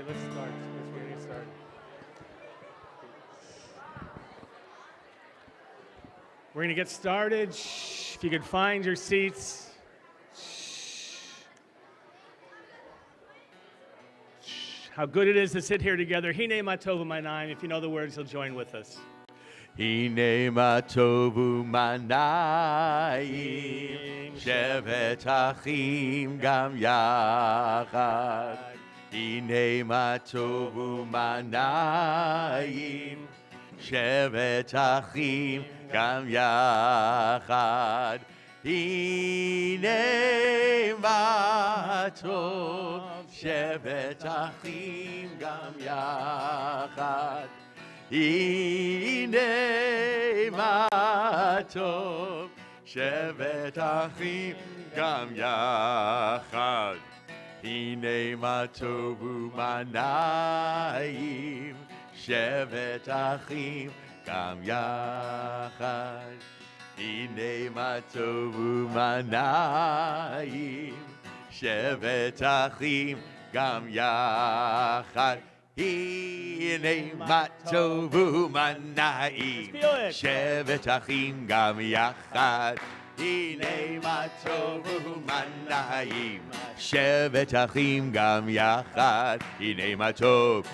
let's start. We're going to get started. We're going to get started. If you could find your seats. How good it is to sit here together. Hine ma tovu manayim. If you know the words, you'll join with us. Hine ma tovu manayim, shevet achim gam yachad. Hine ma tovu manayim, shevet achim gam yachad. Hine ma tov, shevet achim gam yachad. Hine ma tov, shevet achim gam yachad. Hine ma tovu manayim, shevet achim gam yachad. Hine ma tovu manayim, shevet achim gam yachad. Hine ma tovu manayim, shevet achim gam yachad. Hine ma tovu manayim, shevet achim gam yachad. Hine ma tov,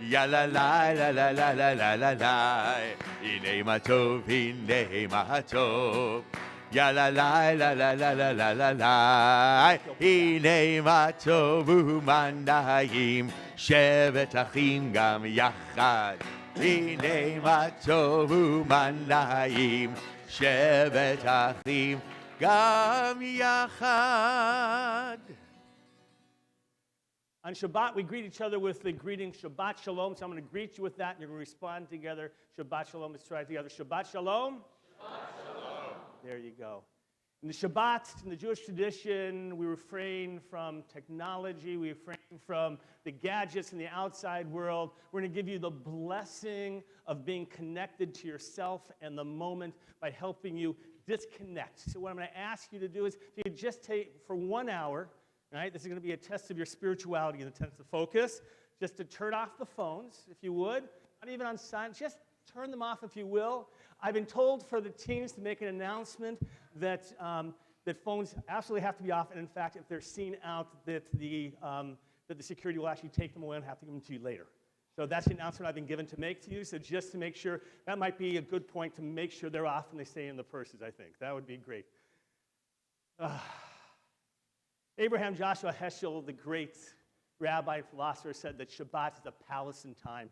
ya la la la la la la la la la. Hine ma tov, ya la la la la la la la la la. Hine ma tovu manayim, shevet achim gam yachad. Hine ma tovu manayim, shevet achim gam yachad. On Shabbat, we greet each other with the greeting Shabbat Shalom. So I'm going to greet you with that, and you're going to respond together. Shabbat Shalom. Let's try it together. Shabbat Shalom. Shabbat Shalom. There you go. In the Shabbat, in the Jewish tradition, we refrain from technology. We refrain from the gadgets in the outside world. We're going to give you the blessing of being connected to yourself and the moment by helping you disconnect. So what I'm going to ask you to do is, if you could just take for 1 hour, right? This is going to be a test of your spirituality in the sense of focus, just to turn off the phones, if you would. Not even on silent, just turn them off if you will. I've been told for the teams to make an announcement that that phones absolutely have to be off, and in fact, if they're seen out, that the security will actually take them away and have to give them to you later. So that's the announcement I've been given to make to you. So just to make sure, that might be a good point to make sure they're off and they stay in the purses, I think. That would be great. Abraham Joshua Heschel, the great rabbi and philosopher, said that Shabbat is a palace in time.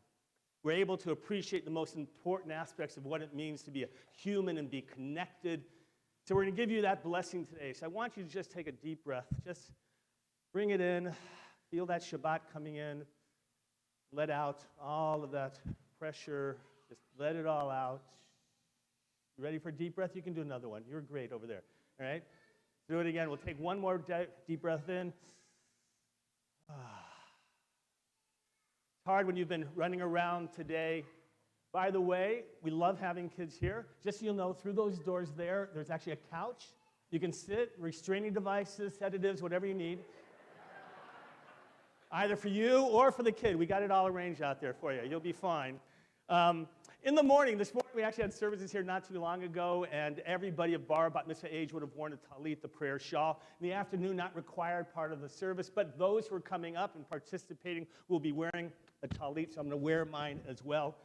We're able to appreciate the most important aspects of what it means to be a human and be connected. So we're going to give you that blessing today. So I want you to just take a deep breath. Just bring it in. Feel that Shabbat coming in. Let out all of that pressure. Just let it all out. You ready for a deep breath? You can do another one. You're great over there. All right? Do it again. We'll take one more deep breath in. It's hard when you've been running around today. By the way, we love having kids here. Just so you'll know, through those doors there, there's actually a couch. You can sit, restraining devices, sedatives, whatever you need. Either for you or for the kid. We got it all arranged out there for you. You'll be fine. In the morning, this morning, we actually had services here not too long ago, and everybody of bar bat mitzvah age would have worn a talit, the prayer shawl. In the afternoon, not required part of the service, but those who are coming up and participating will be wearing a talit, so I'm going to wear mine as well.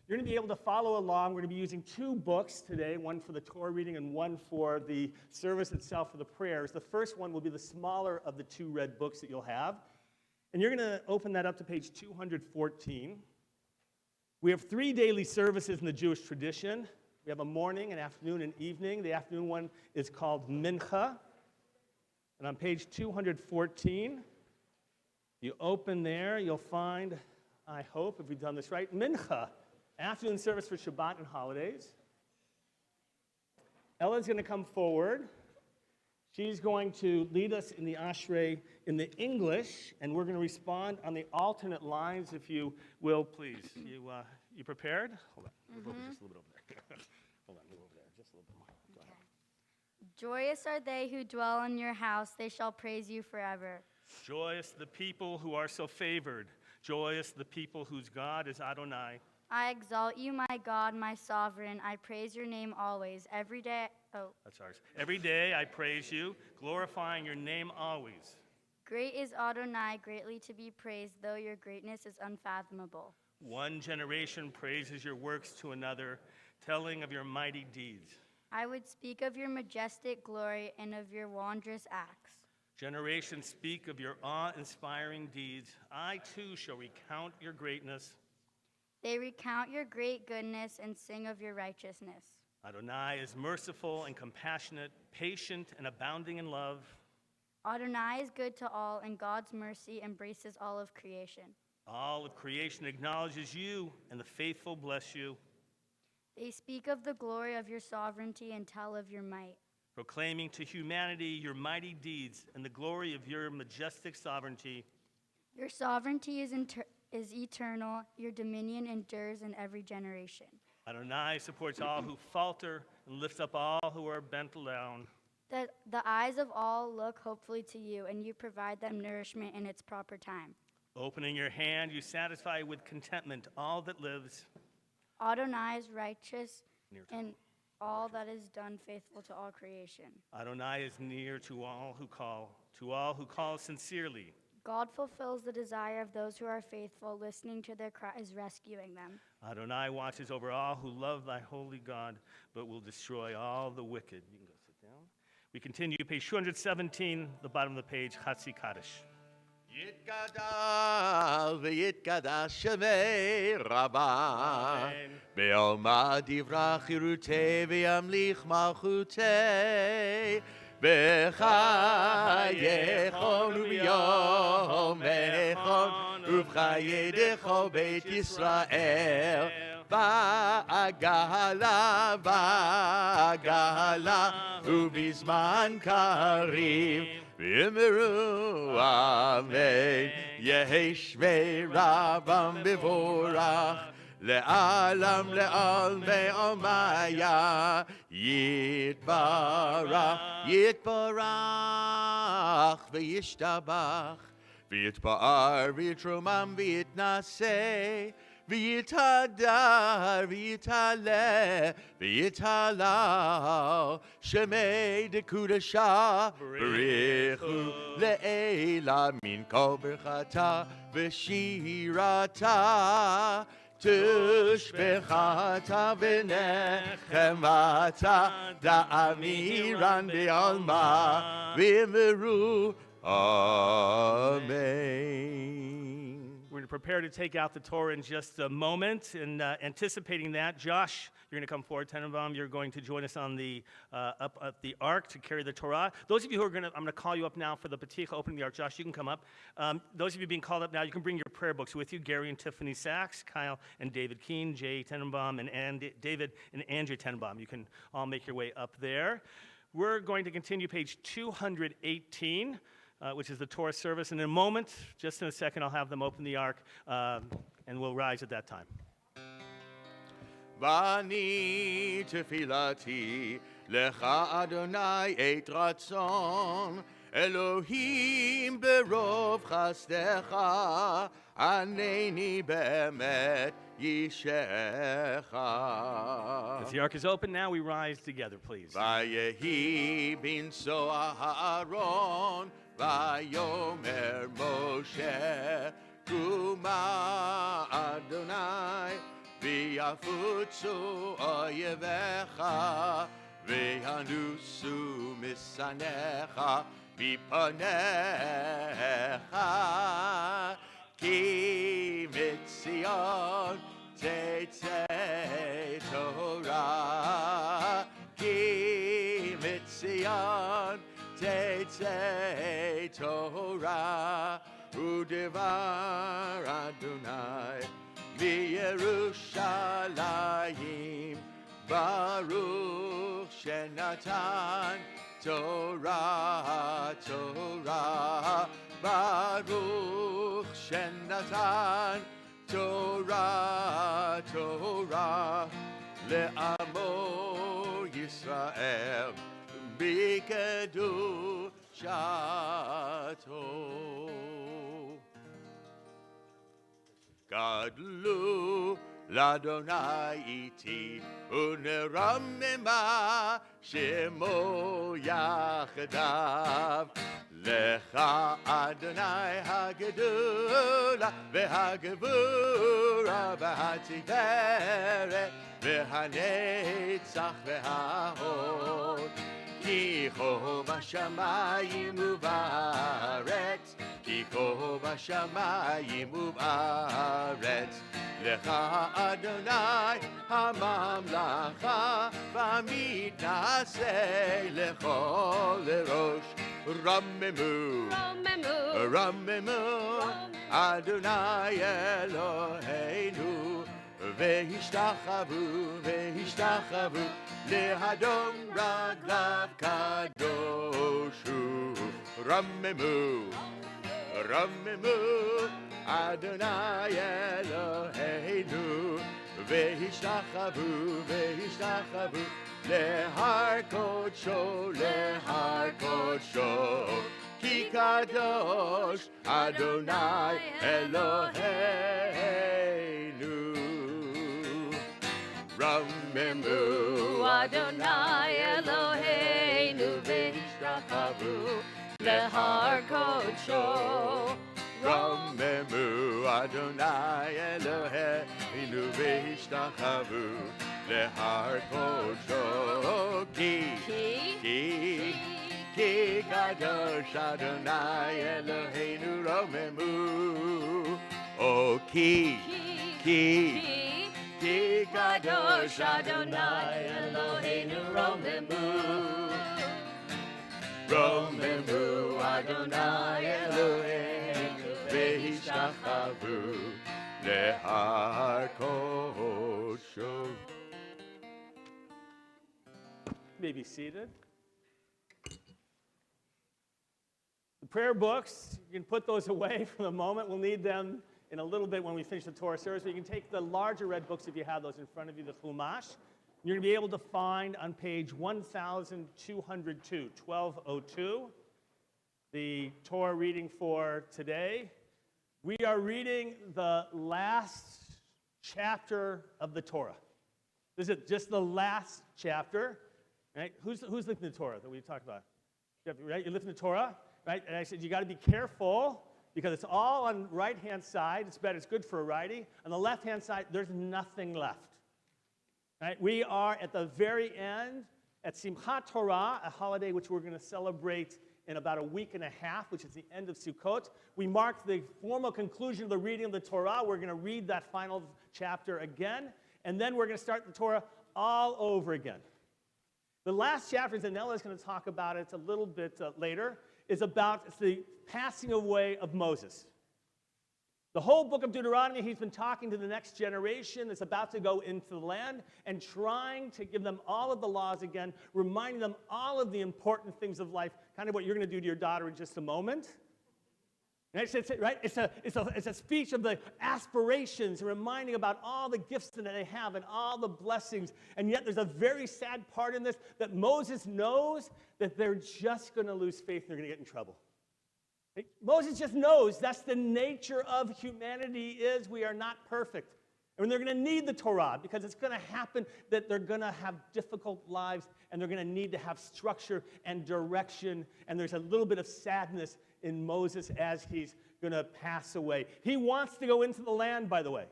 You're going to be able to follow along. We're going to be using 2 books today, one for the Torah reading and one for the service itself for the prayers. The first one will be the smaller of the 2 red books that you'll have. And you're going to open that up to page 214. We have 3 daily services in the Jewish tradition. We have a morning, an afternoon, and evening. The afternoon one is called Mincha. And on page 214, you open there, you'll find, I hope, if we've done this right, Mincha, afternoon service for Shabbat and holidays. Ella's going to come forward. She's going to lead us in the Ashrei in the English, and we're going to respond on the alternate lines, if you will, please. You prepared? Hold on. Move over just a little bit over there. Hold on, move over there just a little bit more. Go ahead. Joyous are they who dwell in your house. They shall praise you forever. Joyous the people who are so favored. Joyous the people whose God is Adonai. I exalt you, my God, my sovereign. I praise your name always. Every day, That's ours. Every day I praise you, glorifying your name always. Great is Adonai, greatly to be praised, though your greatness is unfathomable. One generation praises your works to another, telling of your mighty deeds. I would speak of your majestic glory and of your wondrous acts. Generations speak of your awe-inspiring deeds. I too shall recount your greatness. They recount your great goodness and sing of your righteousness. Adonai is merciful and compassionate, patient and abounding in love. Adonai is good to all, and God's mercy embraces all of creation. All of creation acknowledges you, and the faithful bless you. They speak of the glory of your sovereignty and tell of your might. Proclaiming to humanity your mighty deeds and the glory of your majestic sovereignty. Your sovereignty is eternal. Your dominion endures in every generation. Adonai supports all who falter and lifts up all who are bent down. The eyes of all look hopefully to you, and you provide them nourishment in its proper time. Opening your hand, you satisfy with contentment all that lives. Adonai is righteous in all that is done, faithful to all creation. Adonai is near to all who call sincerely. God fulfills the desire of those who are faithful, listening to their cries, rescuing them. Adonai watches over all who love thy holy God, but will destroy all the wicked. You can go sit down. We continue, page 217, the bottom of the page, Chatzi Kaddish. יתגדל ויתקדש שמי רבה בעלמא דברה חירותי וימליך מלכותי בחייכון וביומכון ובחיי דכו בית ישראל בעגלה ובזמן קריב ואמרו אמן יהי שמי רבם מבורך לעלם לעלמי עלמיה יתברך וישתבח ויתפאר ויתרומם ויתנשא ויתהדר ויתעלה ויתהלל שמי דקודשה בריחו לעילה מן כל ברכתה ושירתה תשבחתה ונחמתה דאמירן בעלמה ואמרו אמן. We're going to prepare to take out the Torah in just a moment, and anticipating that, Josh, you're going to come forward. Tenenbaum, you're going to join us on the up at the ark to carry the Torah. Those of you who are I'm going to call you up now for the Paticha opening the ark. Josh, you can come up. Those of you being called up now, you can bring your prayer books with you. Gary and Tiffany Sachs, Kyle and David Keene, Jay Tenenbaum, and David and Andrea Tenenbaum. You can all make your way up there. We're going to continue page 218. Which is the Torah service. And in a moment, just in a second, I'll have them open the ark, and we'll rise at that time. ואני תפילתי לך אדוני את רצון אלוהים ברוב חסדך ענני באמת ישעך. As the ark is open now, we rise together, please. ויהי בנשוא אהרון ויאמר משה קומה אדוני ויפוצו אויביך וינוסו משנאיך מפניך כי מציון תצא תורה כי מציון תצא תורה ודבר אדוני מירושלים ברוך שנתן תורה תורה ברוך שנתן תורה תורה לעמו ישראל בקדושתו. גדלו לאדוני איתי, ונרממה שמו יחדיו. לך אדוני הגדולה והגבורה והתפארת והנצח וההוד. כי כה בשמיים ובארץ, כי כה בשמיים ובארץ. לך אדוני הממלכה, והמתנשא לכל ראש. רוממו, רוממו, אדוני אלוהינו, והשתחוו, והשתחוו, לאדון רגליו קדוש הוא. רוממו, רוממו, אדוני אלוהינו, והשתחוו, והשתחוו, להר קודשו, להר קודשו. כי קדוש אדוני אלוהינו. רוממו אדוני אלוהינו, והשתחוו להר קודשו. רוממו אדוני אלוהינו, והשתחוו להר קודשו. כי קדוש אדוני אלוהינו. רוממו, או כי קדוש אדוני אלוהינו. רוממו, רוממו אדוני אלוהינו, והשתחוו להר קודשו. May be seated. The prayer books, you can put those away for the moment. We'll need them in a little bit when we finish the Torah service. But you can take the larger red books if you have those in front of you, the Chumash. You're going to be able to find on page 1202, 1202, the Torah reading for today. We are reading the last chapter of the Torah. This is just the last chapter. Right? Who's lifting the Torah that we talked about? Right? You're lifting the Torah, right? And I said you got to be careful because it's all on the right-hand side. It's better. It's good for writing. On the left-hand side, there's nothing left. Right? We are at the very end at Simchat Torah, a holiday which we're going to celebrate in about a week and a half, which is the end of Sukkot. We mark the formal conclusion of the reading of the Torah. We're going to read that final chapter again, and then we're going to start the Torah all over again. The last chapter, and Nella is going to talk about it a little bit later, is about the passing away of Moses. The whole book of Deuteronomy, he's been talking to the next generation that's about to go into the land and trying to give them all of the laws again, reminding them all of the important things of life, kind of what you're going to do to your daughter in just a moment. And it's a speech of the aspirations and reminding about all the gifts that they have and all the blessings. And yet there's a very sad part in this that Moses knows that they're just going to lose faith and they're going to get in trouble. Moses just knows that's the nature of humanity is we are not perfect. And they're going to need the Torah because it's going to happen that they're going to have difficult lives and they're going to need to have structure and direction. And there's a little bit of sadness in Moses as he's going to pass away. He wants to go into the land, by the way.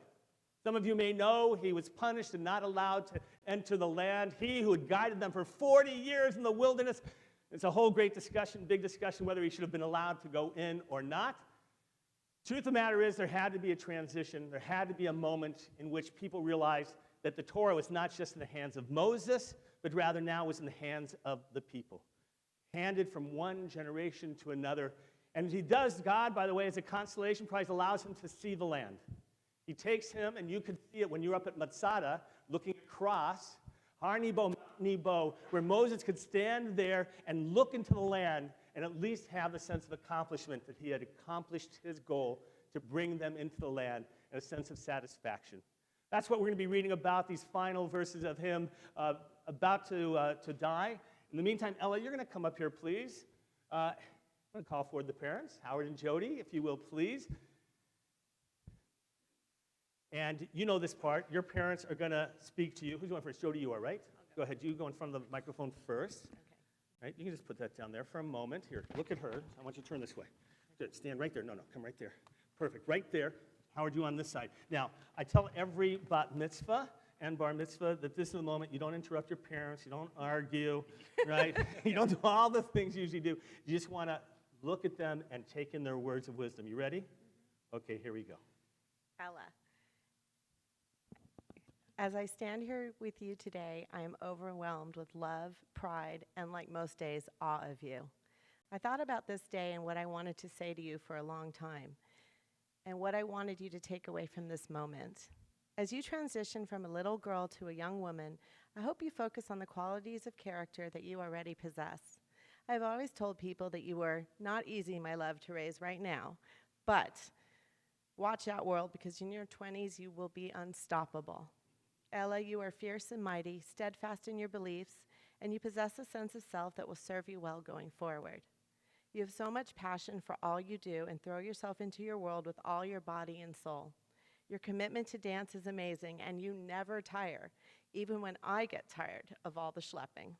Some of you may know he was punished and not allowed to enter the land. He who had guided them for 40 years in the wilderness. It's a whole great discussion, big discussion, whether he should have been allowed to go in or not. Truth of the matter is there had to be a transition. There had to be a moment in which people realized that the Torah was not just in the hands of Moses, but rather now was in the hands of the people. Handed from one generation to another. And he does, God, by the way, as a consolation prize, allows him to see the land. He takes him, and you could see it when you were up at Masada, looking across, Har Nebo, Mount Nebo, where Moses could stand there and look into the land and at least have a sense of accomplishment that he had accomplished his goal to bring them into the land and a sense of satisfaction. That's what we're going to be reading about, these final verses of him about to die. In the meantime, Ella, you're going to come up here, please. I'm going to call forward the parents, Howard and Jody, if you will, please. And you know this part. Your parents are going to speak to you. Who's going first? Jody, you are, right? Go ahead. You go in front of the microphone first. Okay. Right? You can just put that down there for a moment. Here, look at her. I want you to turn this way. Good. Stand right there. No, come right there. Perfect. Right there. Howard, you on this side. Now, I tell every bat mitzvah and bar mitzvah that this is the moment you don't interrupt your parents, you don't argue, right? You don't do all the things you usually do. You just want to look at them and take in their words of wisdom. You ready? Okay, here we go. Ella. As I stand here with you today, I am overwhelmed with love, pride, and like most days, awe of you. I thought about this day and what I wanted to say to you for a long time, and what I wanted you to take away from this moment. As you transition from a little girl to a young woman, I hope you focus on the qualities of character that you already possess. I've always told people that you were not easy, my love, to raise right now, but watch out, world, because in your 20s you will be unstoppable. Ella, you are fierce and mighty, steadfast in your beliefs, and you possess a sense of self that will serve you well going forward. You have so much passion for all you do and throw yourself into your world with all your body and soul. Your commitment to dance is amazing, and you never tire, even when I get tired of all the schlepping.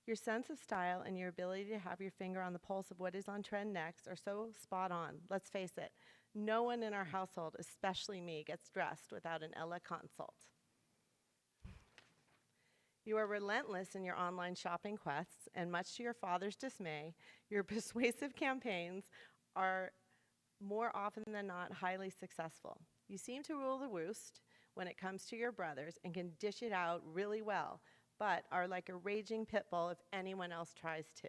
Your sense of style and your ability to have your finger on the pulse of what is on trend next are so spot on. Let's face it, no one in our household, especially me, gets dressed without an Ella consult. You are relentless in your online shopping quests, and much to your father's dismay, your persuasive campaigns are more often than not highly successful. You seem to rule the roost when it comes to your brothers and can dish it out really well, but are like a raging pit bull if anyone else tries to.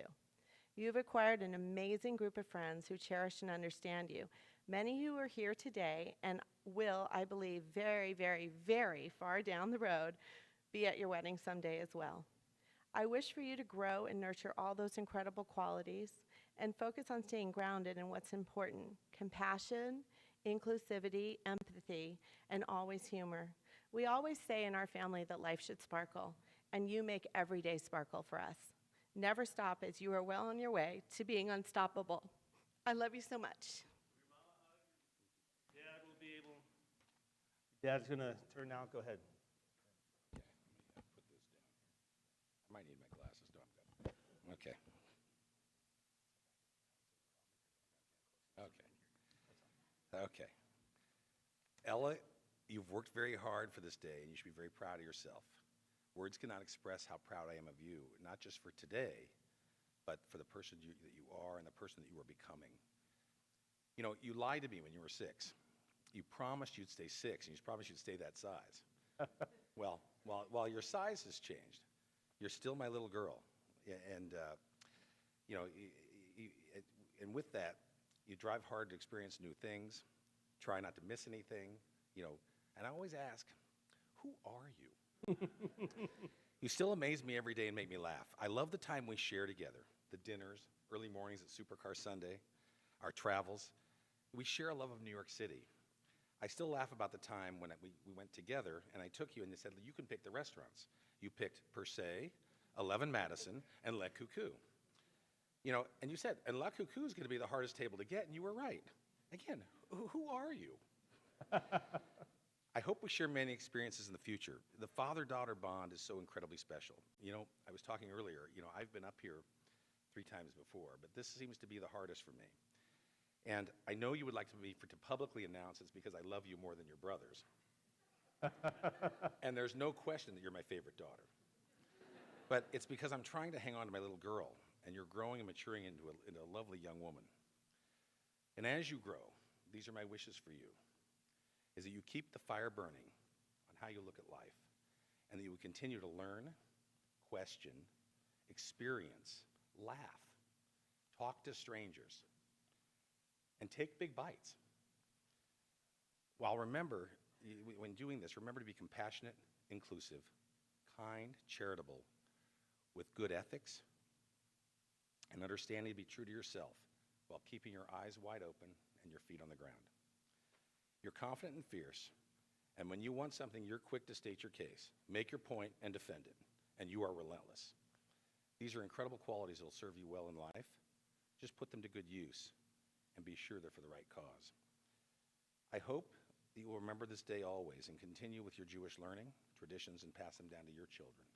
You've acquired an amazing group of friends who cherish and understand you. Many who are here today and will, I believe, very, very, very far down the road be at your wedding someday as well. I wish for you to grow and nurture all those incredible qualities and focus on staying grounded in what's important: compassion, inclusivity, empathy, and always humor. We always say in our family that life should sparkle, and you make every day sparkle for us. Never stop, as you are well on your way to being unstoppable. I love you so much. Dad will be able. Dad's going to turn now. Go ahead. I might need my glasses. No, I'm good. Okay. Okay. Ella, you've worked very hard for this day, and you should be very proud of yourself. Words cannot express how proud I am of you, not just for today, but for the person that you are and the person that you are becoming. You know, you lied to me when you were 6. You promised you'd stay 6, and you promised you'd stay that size. Well, while your size has changed, you're still my little girl. And, you know, and with that, you drive hard to experience new things, try not to miss anything, you know. And I always ask, who are you? You still amaze me every day and make me laugh. I love the time we share together, the dinners, early mornings at Supercar Sunday, our travels. We share a love of New York City. I still laugh about the time when we went together and I took you and they said, you can pick the restaurants. You picked Per Se, 11 Madison, and Le Coucou. You know, and you said, and La Coucou is going to be the hardest table to get, and you were right. Again, who are you? I hope we share many experiences in the future. The father-daughter bond is so incredibly special. You know, I was talking earlier, you know, I've been up here 3 times before, but this seems to be the hardest for me. And I know you would like me to publicly announce it's because I love you more than your brothers. And there's no question that you're my favorite daughter. But it's because I'm trying to hang on to my little girl, and you're growing and maturing into a lovely young woman. And as you grow, these are my wishes for you, is that you keep the fire burning on how you look at life, and that you would continue to learn, question, experience, laugh, talk to strangers, and take big bites. While remember, when doing this, remember to be compassionate, inclusive, kind, charitable, with good ethics, and understanding to be true to yourself while keeping your eyes wide open and your feet on the ground. You're confident and fierce, and when you want something, you're quick to state your case, make your point, and defend it, and you are relentless. These are incredible qualities that will serve you well in life. Just put them to good use and be sure they're for the right cause. I hope that you will remember this day always and continue with your Jewish learning, traditions, and pass them down to your children.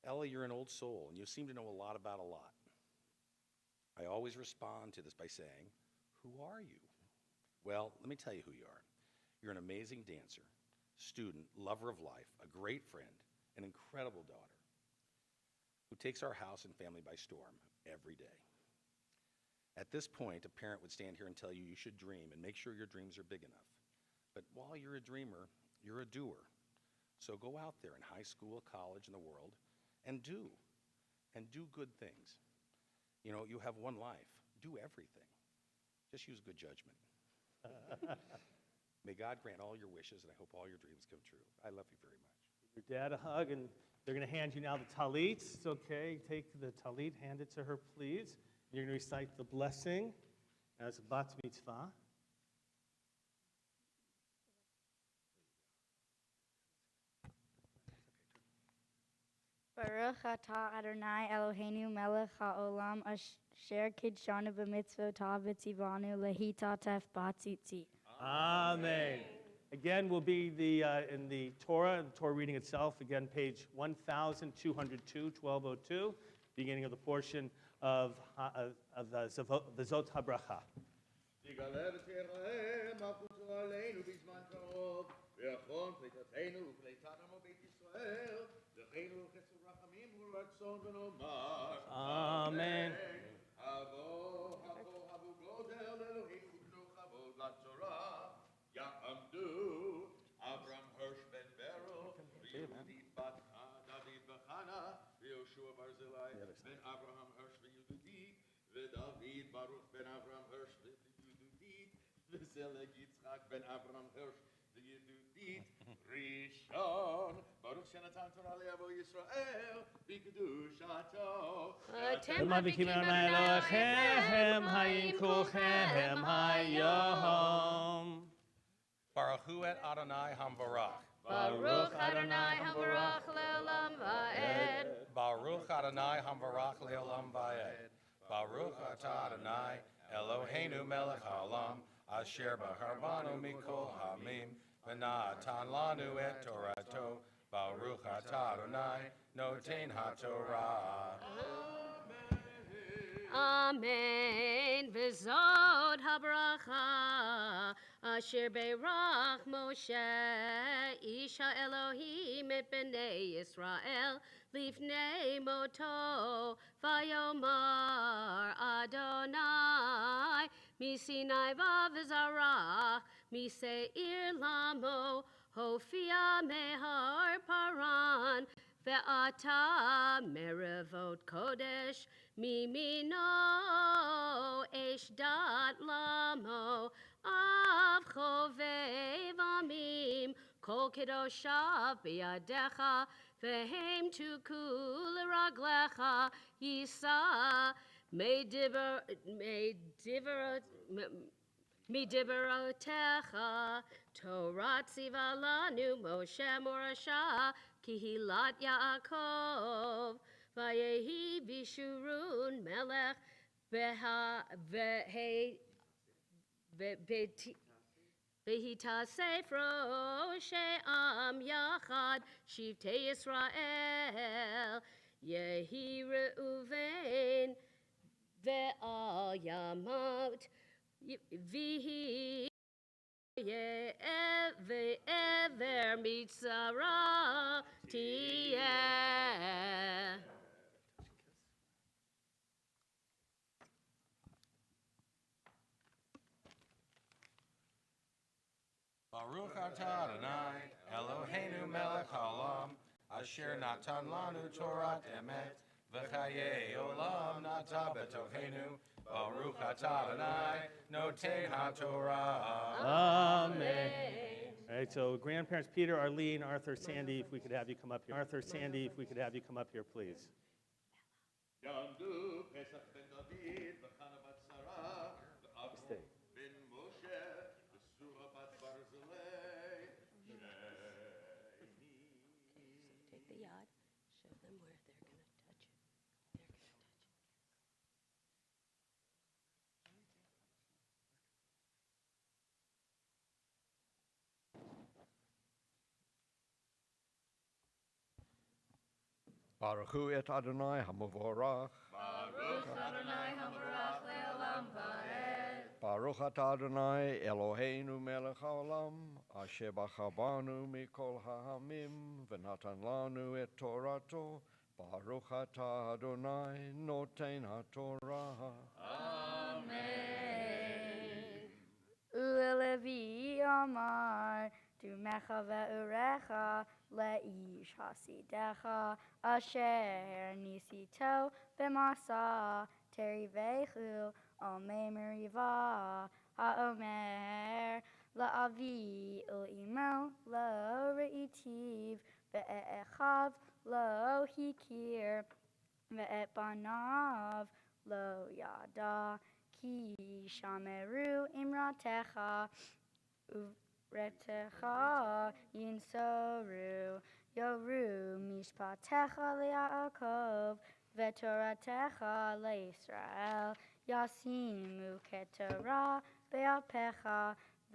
Ella, you're an old soul, and you seem to know a lot about a lot. I always respond to this by saying, who are you? Well, let me tell you who you are. You're an amazing dancer, student, lover of life, a great friend, an incredible daughter who takes our house and family by storm every day. At this point, a parent would stand here and tell you you should dream and make sure your dreams are big enough. But while you're a dreamer, you're a doer. So go out there in high school, college, and the world and do good things. You know, you have one life. Do everything. Just use good judgment. May God grant all your wishes, and I hope all your dreams come true. I love you very much. Give your dad a hug, and they're going to hand you now the talit. It's okay. Take the talit, hand it to her, please. You're going to recite the blessing as a bat mitzvah. Baruch atah Adonai Eloheinu melech haolam asher kidshanu b'mitzvotah v'tzivanu lehita tef b'tzitzit. Amen. Again, we'll be in the Torah reading itself. Again, page 1202, 1202, beginning of the portion of the Zot HaBracha. Amen. Temple Aliyah. Baruch Hu et Adonai Hamvarach. Baruch Adonai Hamvarach le'olam va'ed. Baruch Adonai Hamvarach le'olam va'ed. Baruch atah Adonai Eloheinu melech haolam asher b'harbanu mikol hamim v'natan lanu et Torato. Baruch atah Adonai noten haTorah. Amen. V'zod habracha asher beirach Moshe isha Elohim et bnei Yisrael lifnei moto vayomar Adonai misinai v'zarach miseir lamo hofia mehar paran ve'ata merevot kodesh mimino eshdat lamo av chovev amim kol kedoshav biyadecha vehem tukul raglecha yisa midiberotecha Torah tziva lanu Moshe morasha kihilat Yaakov vayehi bishurun melech vehita sefro she'am yachad shivtei Yisrael yehi Reuven ve'al yamot vihi ve'ever mitzara tiyeh. Baruch atah Adonai Eloheinu melech haolam asher natan lanu Torah emet v'chayei olam nata betochenu. Baruch atah Adonai noten haTorah. Amen. All right, so grandparents Peter, Arlene, Arthur, Sandy, if we could have you come up here. Arthur, Sandy, if we could have you come up here, please. Stay. Take the yad, show them where they're going to touch it. They're going to touch it. Baruch hu et Adonai hamavorach. Baruch atah Adonai Eloheinu melech haolam, asher bachabanu mikol ha'amim, v'natan lanu et Torato. Baruch atah Adonai noten haTorah. Ulevi Amar, Dumecha ve'urecha, le'ish hasidecha, asher nisito b'masa, terivechu, ome meriva, ha'omer, la'avi u'imo, lo re'itiv, ve'echav, lo hikir, ve'et banav, lo yada, ki shameru imratecha uvretecha yinsoru yoru mishpatecha le'Yaakov v'toratecha le'Yisrael yasimu ketorah be'apecha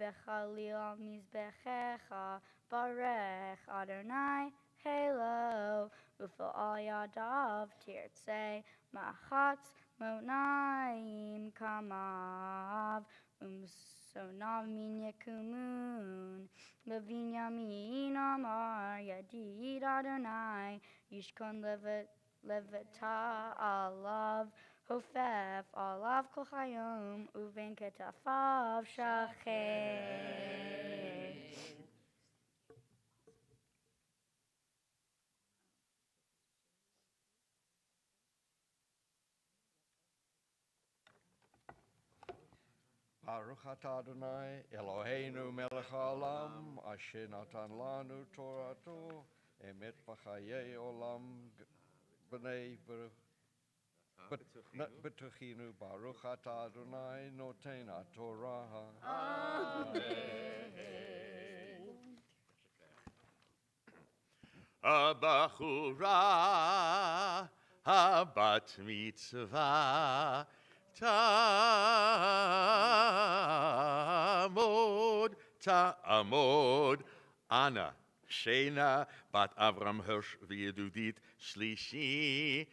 v'chalil mizbechecha barech Adonai Halo ufa'al yadav tirtzei machatz Monaim kamav sonav min yekumun Levinyamin amar yadid Adonai Yishkon levata alav hofef alav kol chayom uven ketafav shachet. Baruch atah Adonai Eloheinu melech haolam, asher natan lanu Torato, emet b'chayei olam b'nei b'tuchinu. Baruch atah Adonai noten haTorah. Abachura habat mitzvah ta'amod Anna Shena bat Avram Hirsch v'Yedudit Shlishi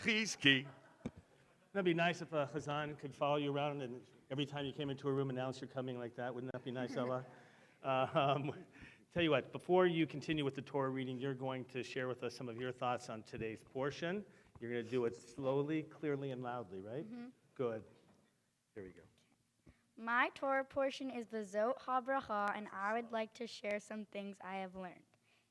Chizki. That'd be nice if a chazan could follow you around and every time you came into a room announce you're coming like that. Wouldn't that be nice, Ella? Tell you what, before you continue with the Torah reading, you're going to share with us some of your thoughts on today's portion. You're going to do it slowly, clearly, and loudly, right? Mm-hmm. Good. Here we go. My Torah portion is the Zot HaBracha, and I would like to share some things I have learned.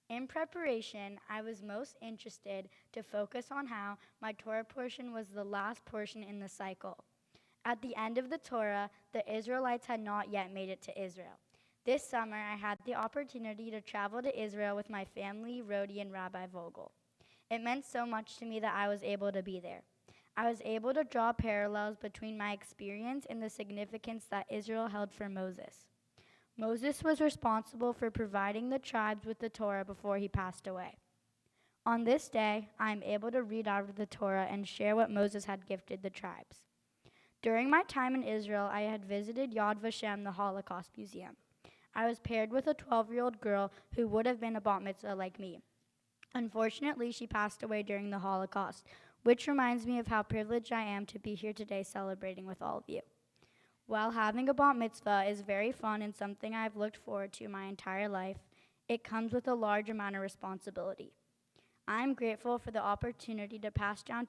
In preparation, I was most interested to focus on how my Torah portion was the last portion in the cycle. At the end of the Torah, the Israelites had not yet made it to Israel. This summer, I had the opportunity to travel to Israel with my family, Rodi, and Rabbi Vogel. It meant so much to me that I was able to be there. I was able to draw parallels between my experience and the significance that Israel held for Moses. Moses was responsible for providing the tribes with the Torah before he passed away. On this day, I am able to read out of the Torah and share what Moses had gifted the tribes. During my time in Israel, I had visited Yad Vashem, the Holocaust Museum. I was paired with a 12-year-old girl who would have been a bat mitzvah like me. Unfortunately, she passed away during the Holocaust, which reminds me of how privileged I am to be here today celebrating with all of you. While having a bat mitzvah is very fun and something I've looked forward to my entire life, it comes with a large amount of responsibility. I'm grateful for the opportunity to pass down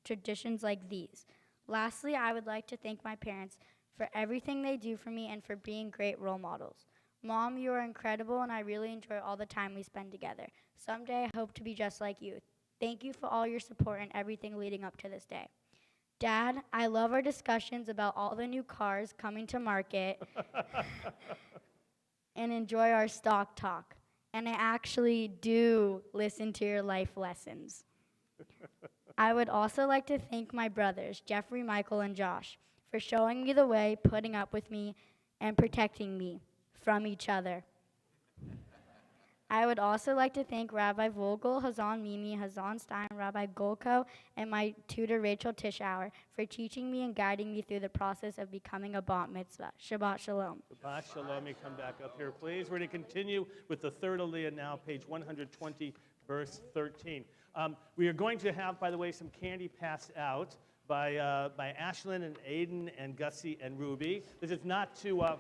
traditions like these. Lastly, I would like to thank my parents for everything they do for me and for being great role models. Mom, you are incredible, and I really enjoy all the time we spend together. Someday, I hope to be just like you. Thank you for all your support and everything leading up to this day. Dad, I love our discussions about all the new cars coming to market and enjoy our stock talk. And I actually do listen to your life lessons. I would also like to thank my brothers, Jeffrey, Michael, and Josh, for showing me the way, putting up with me, and protecting me from each other. I would also like to thank Rabbi Vogel, Hazan Mimi, Hazan Stein, Rabbi Golko, and my tutor Rachel Tischauer for teaching me and guiding me through the process of becoming a bat mitzvah. Shabbat shalom. Shabbat shalom. You come back up here, please. We're going to continue with the third Aliyah now, page 120, verse 13. We are going to have, by the way, some candy passed out by Ashlyn and Aiden and Gussie and Ruby. This is not to...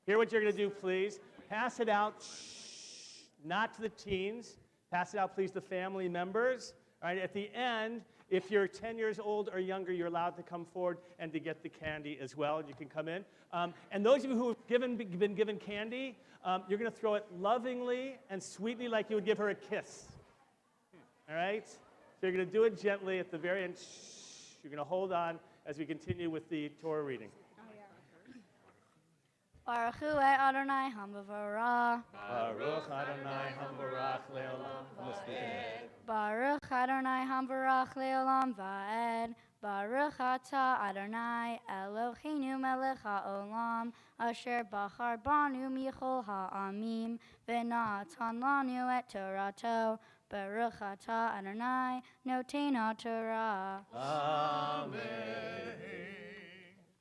Hear what you're going to do, please. Pass it out, not to the teens. Pass it out, please, to family members. All right, at the end, if you're 10 years old or younger, you're allowed to come forward and to get the candy as well. You can come in. And those of you who have been given candy, you're going to throw it lovingly and sweetly like you would give her a kiss. All right? So you're going to do it gently at the very end. You're going to hold on as we continue with the Torah reading. Baruch Hu Adonai Hamavara. Baruch Adonai Hamvarach Leolam. Baruch Adonai Hamvarach Leolam Va'ed. Baruch Atah Adonai Eloheinu Melech HaOlam Asher Bachar Banu Michol Ha'amim V'natan Lanu Et Torato. Baruch Atah Adonai Noten HaTorah. Amen.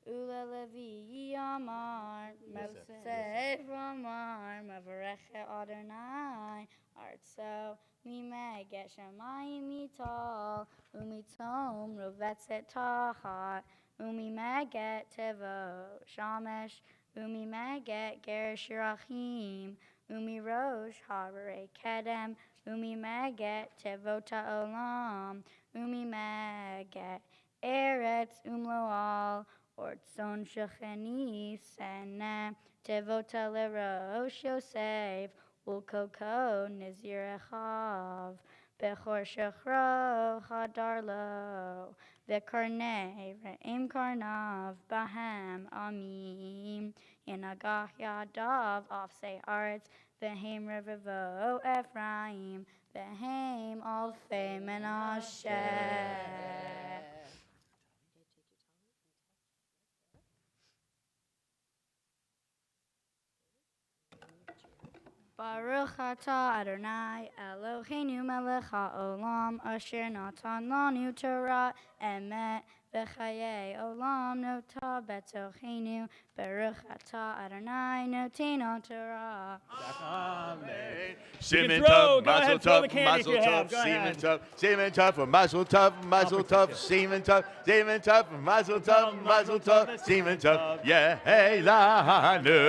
Ula Levi Yamar, Mosef Amar, Mavareche Adonai, Artso, Mimeget Shamayim Mitol, Umitom Rovetzet Tahat, Umimeget Tevo Shamesh, Umimeget Gerish Rachim, Umirosh Harare Kedem, Umimeget Tevota Olam, Umimeget Eretz Umloal, Ortzon Shecheni Sene Tevota Lerosh Yosef Ulkoko Nizir Echav Bechor Shechro Hadarlo Vekarne Re'im Karnav Bahem Amim Inagah Yadav Offsei Arts Vehem Revivo Ephraim Vehem Alfei Menashe. Baruch atah Adonai Eloheinu melech haolam asher natan lanu Torah emet v'chayei olam nota betochenu. Baruch atah Adonai noten Torah. Amen. Simon throw. Tov, Go ahead, Mazel throw the Tov, candy if Mazel you have. Tov, Go Simon ahead. Tov, Simon Tov, Mazel Tov, Mazel Tov, Simon Tov, Simon Tov, Mazel Tov, Mazel Tov, Simon Tov, Yehelanu,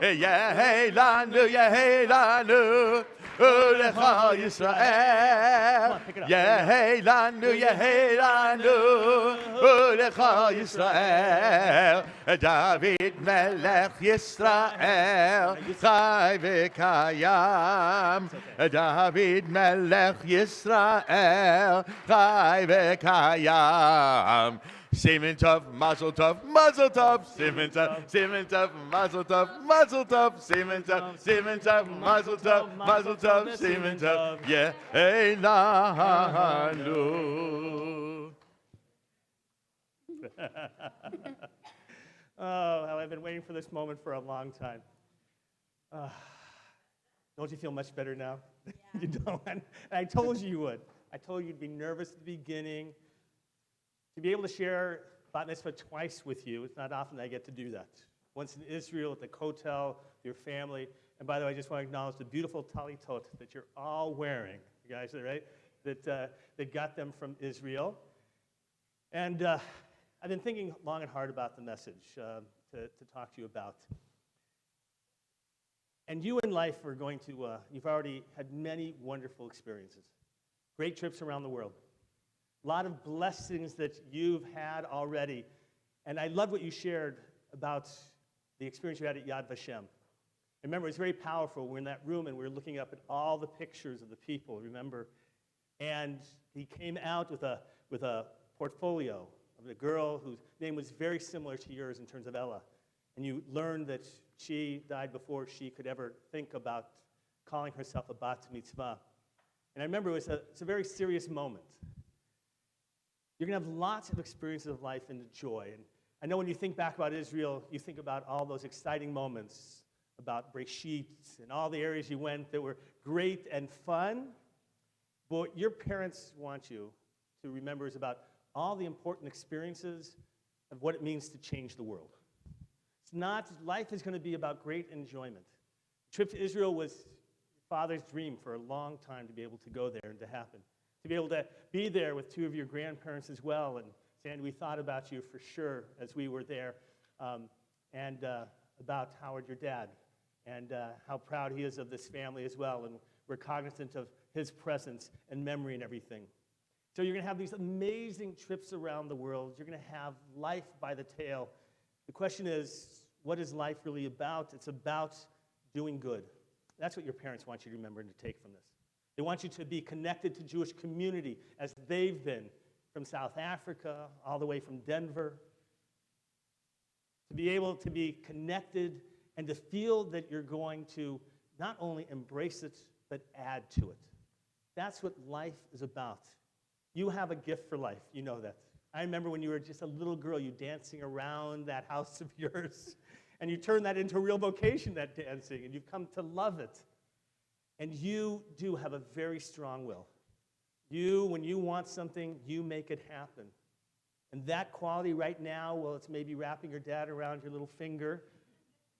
Yehelanu, Yehelanu, Ulecha Yisrael, Yehelanu, Yehelanu, Ulecha Yisrael, David Melech Yisrael, Chai v'kayam, David Melech Yisrael, Chai v'kayam. Simon Tov, Mazel Tov, Mazel Tov, Simon Tov, Simon Tov, Mazel Tov, Mazel Tov, Simon Tov, Simon Tov, Mazel Tov, Mazel Tov, Simon Tov, Yehelanu. Oh, how I've been waiting for this moment for a long time. Don't you feel much better now? Yeah. You don't? And I told you would. I told you you'd be nervous at the beginning. To be able to share bat mitzvah twice with you, it's not often that I get to do that. Once in Israel at the Kotel, your family. And by the way, I just want to acknowledge the beautiful talitot that you're all wearing. You guys are right? That got them from Israel. And I've been thinking long and hard about the message to talk to you about. And you in life are going to, you've already had many wonderful experiences. Great trips around the world. A lot of blessings that you've had already. And I love what you shared about the experience you had at Yad Vashem. Remember, it's very powerful. We're in that room and we're looking up at all the pictures of the people, remember? And he came out with a portfolio of a girl whose name was very similar to yours in terms of Ella. And you learned that she died before she could ever think about calling herself a bat mitzvah. And I remember it's a very serious moment. You're going to have lots of experiences of life and joy. And I know when you think back about Israel, you think about all those exciting moments, about Breshit and all the areas you went that were great and fun. But what your parents want you to remember is about all the important experiences of what it means to change the world. It's not, life is going to be about great enjoyment. The trip to Israel was your father's dream for a long time to be able to go there and to happen. To be able to be there with two of your grandparents as well. And Sandy, we thought about you for sure as we were there, and about Howard, your dad, and how proud he is of this family as well. And we're cognizant of his presence and memory and everything. So you're going to have these amazing trips around the world. You're going to have life by the tail. The question is, what is life really about? It's about doing good. That's what your parents want you to remember and to take from this. They want you to be connected to Jewish community as they've been from South Africa, all the way from Denver. To be able to be connected and to feel that you're going to not only embrace it, but add to it. That's what life is about. You have a gift for life. You know that. I remember when you were just a little girl, you dancing around that house of yours, and you turned that into a real vocation, that dancing, and you've come to love it. And you do have a very strong will. You, when you want something, you make it happen. And that quality right now, well, it's maybe wrapping your dad around your little finger.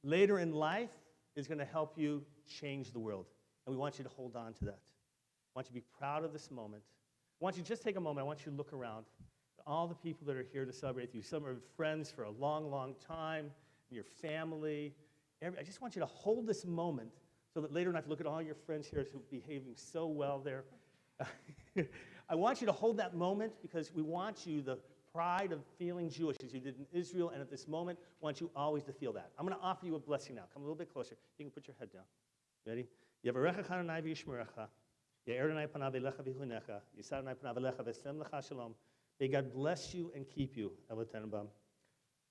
Later in life is going to help you change the world. And we want you to hold on to that. I want you to be proud of this moment. I want you to just take a moment. I want you to look around at all the people that are here to celebrate with you. Some are friends for a long, long time, and your family. I just want you to hold this moment so that later in life, look at all your friends here who are behaving so well there. I want you to hold that moment because we want you the pride of feeling Jewish as you did in Israel, and at this moment, I want you always to feel that. I'm going to offer you a blessing now. Come a little bit closer. You can put your head down. Ready? Yavarecha Adonai v'yishmerecha. Ya'er Adonai panav elecha v'hunecha. Yisar Adonai panav elecha v'eslem lecha shalom. May God bless you and keep you, El Tenenbaum.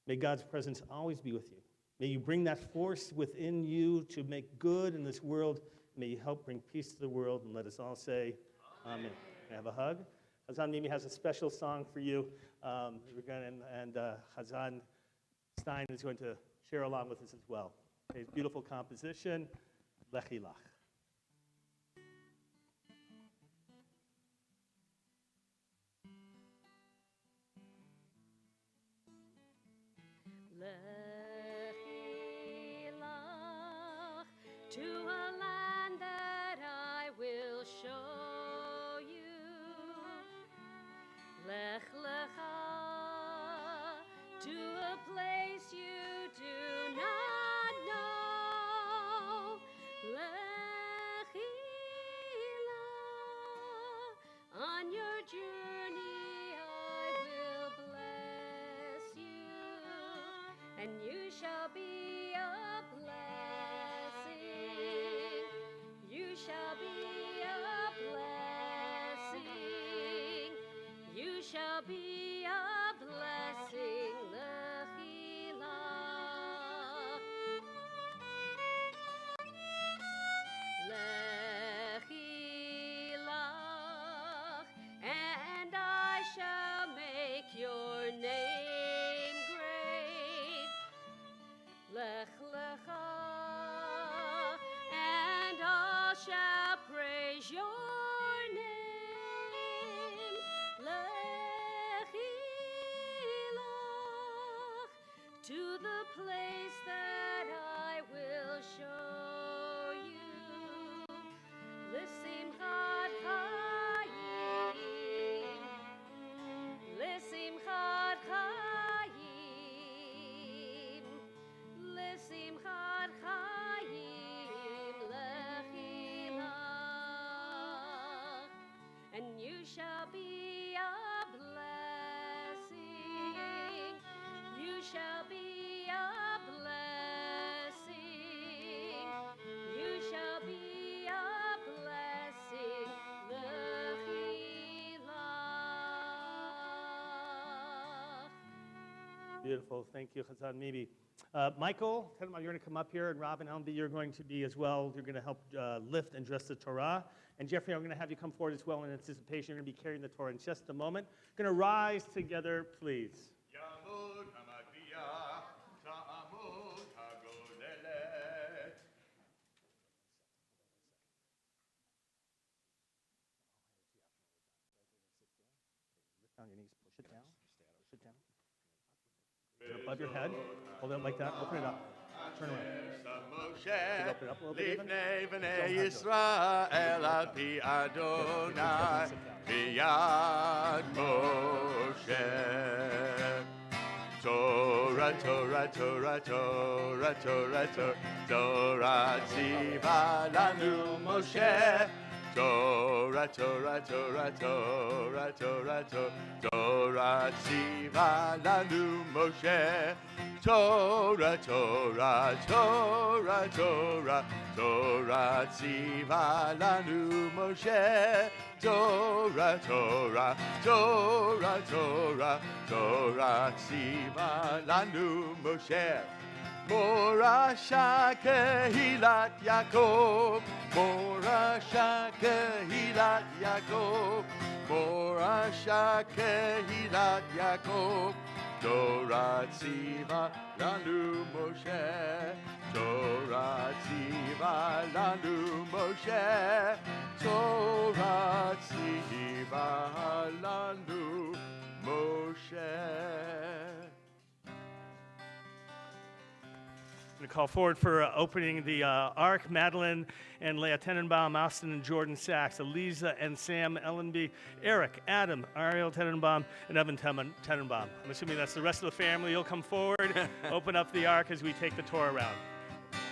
May God's presence always be with you. May you bring that force within you to make good in this world. May you help bring peace to the world, and let us all say, Amen. Can I have a hug? Hazan Mimi has a special song for you. Hazan Stein is going to share along with us as well. Okay, beautiful composition, Lechi Lach. Lechi lach, to a land that I will show you. Lech lecha, to a place you do not know. Lechi lach, on your journey I will bless you, and you shall be a blessing. You shall be a blessing. You shall be a blessing. Lechi lach. Lechi lach, and I shall make your name great. Lech lecha, and all shall praise your name. Lechi lach, to the place that I will show you. L'simchat chayim, l'simchat chayim, l'simchat chayim, lechi lach, and you shall be a blessing. You shall be a blessing. You shall be a blessing. Lechi lach. Beautiful. Thank you, Hazan Mimi. Michael, you're going to come up here, and Rob and Albi, you're going to be as well. You're going to help lift and dress the Torah. And Jeffrey, I'm going to have you come forward as well in anticipation. You're going to be carrying the Torah in just a moment. Going to rise together, please. Yamud Hamadi on your knees. Push it down. Push it down. Put it above your head. Hold it like that. Open it up. Turn around. Moshe, Open it up a little bit. Lifnei Don't Bnei have to. Yisrael al pi Adonai biyad Moshe. Torah, Torah, Torah, Torah, Torah, Torah, Torah tziva lanu Moshe. Torah, Torah, Torah, Torah, Torah, Torah, Torah tziva lanu Moshe. Torah, Torah, Torah, Torah, Torah tziva lanu Moshe. Torah, Torah, Torah, Torah, Torah tziva lanu Moshe. Morasha kehilat Yaakov, Morasha kehilat Yaakov, Morasha kehilat Yaakov. Torah tziva lanu Moshe, Torah tziva lanu Moshe, Torah tziva lanu Moshe. I'm going to call forward for opening the Ark, Madeline and Leah Tenenbaum, Austin and Jordan Sachs, Eliza and Sam Ellenby, Eric, Adam, Ariel Tenenbaum, and Evan Tenenbaum. I'm assuming that's the rest of the family. You'll come forward, open up the Ark as we take the Torah around.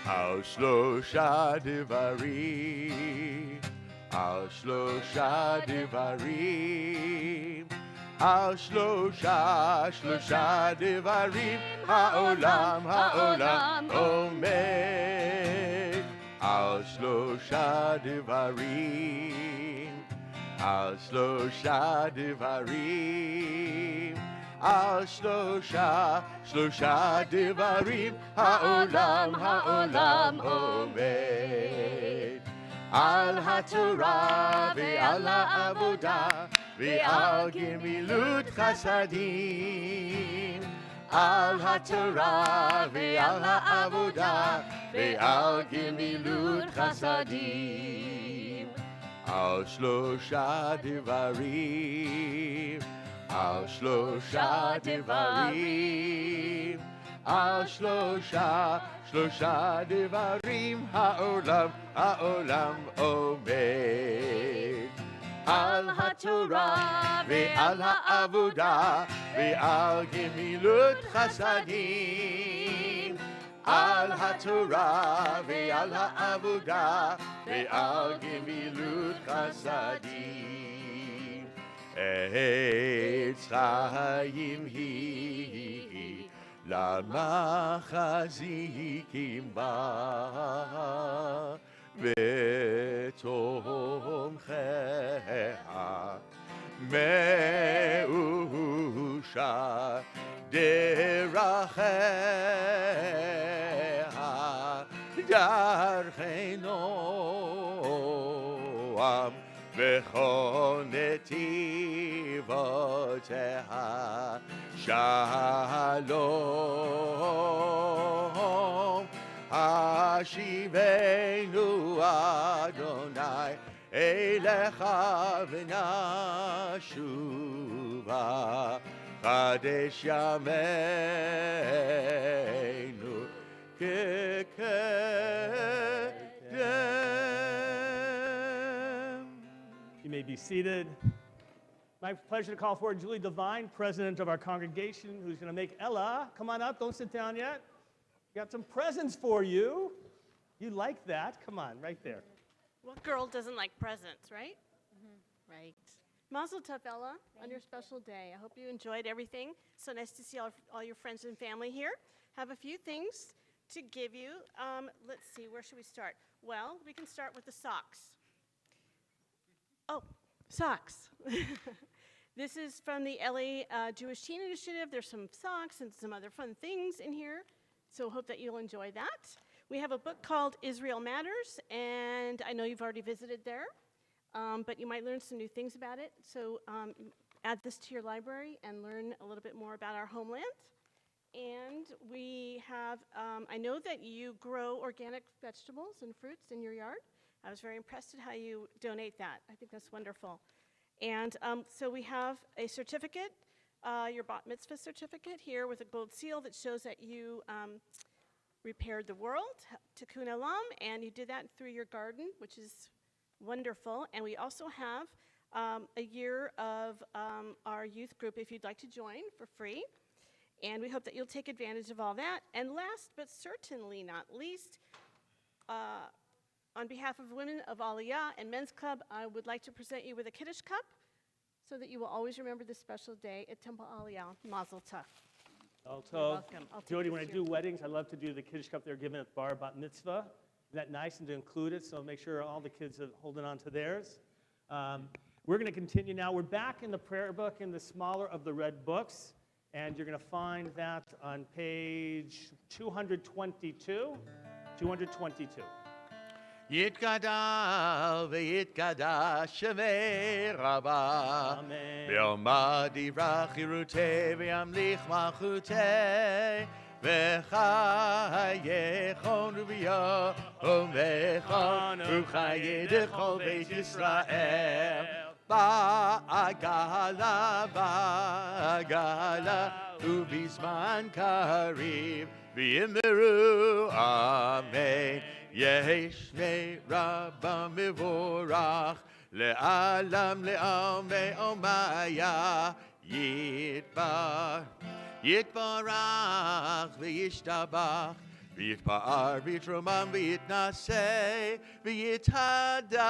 Al shlosha devarim, al shlosha devarim, al shlosha devarim, ha'olam omed. Al shlosha devarim, al shlosha devarim, al shlosha devarim, ha'olam omed. Al haTorah ve'al ha'avodah ve'al gemilut chasadim. Al haTorah ve'al ha'avodah ve'al gemilut chasadim. Al shlosha devarim, al shlosha devarim, al shlosha devarim, ha'olam omed. Al haTorah ve'al ha'avodah ve'al gemilut chasadim. Al haTorah ve'al ha'avodah ve'al gemilut chasadim. Eitz chaim hi lamachazikim ba betomcheha me'usha deracheha darchei noam v'chol netivoteha shalom. Hashivenu Adonai elecha v'nashuva Kaddish yameinu kekedem. You may be seated. My pleasure to call forward Julie Devine, president of our congregation, who's going to make Ella. Come on up, don't sit down yet. Got some presents for you. You like that? Come on, right there. What girl doesn't like presents, right? Right. Mazel tov, Ella, on your special day. I hope you enjoyed everything. So nice to see all your friends and family here. Have a few things to give you. Let's see, where should we start? Well, we can start with the socks. Oh, socks. This is from the LA Jewish Teen Initiative. There's some socks and some other fun things in here. So hope that you'll enjoy that. We have a book called Israel Matters, and I know you've already visited there, but you might learn some new things about it. So add this to your library and learn a little bit more about our homeland. And we have, I know that you grow organic vegetables and fruits in your yard. I was very impressed at how you donate that. I think that's wonderful. And so we have a certificate, your bat mitzvah certificate here with a gold seal that shows that you repaired the world, tikkun olam, and you did that through your garden, which is wonderful. And we also have a year of our youth group if you'd like to join for free. And we hope that you'll take advantage of all that. And last but certainly not least, on behalf of Women of Aliyah and Men's Club, I would like to present you with a Kaddish cup so that you will always remember this special day at Temple Aliyah. Mazel tov. Also, welcome. I'll take Jody, this when I here. do weddings, I love to do the Kaddish cup they're given at bar bat mitzvah. Isn't that nice? And to include it, so make sure all the kids are holding on to theirs. We're going to continue now. We're back in the prayer book in the smaller of the red books, and you're going to find that on page 222. 222. יתגדל ויתקדש שמי רבה Amen. בעלמא דברה חירותי וימליך מלכותי וחייכון וביום וכון וחיי דכל בית ישראל בעגלה בעגלה ובזמן קריב ויאמרו אמן יש רבה מבורך לעלם לעלמי עלמיה יתברך וישתבח ויתפאר ויתרומם ויתנשא ויתהדר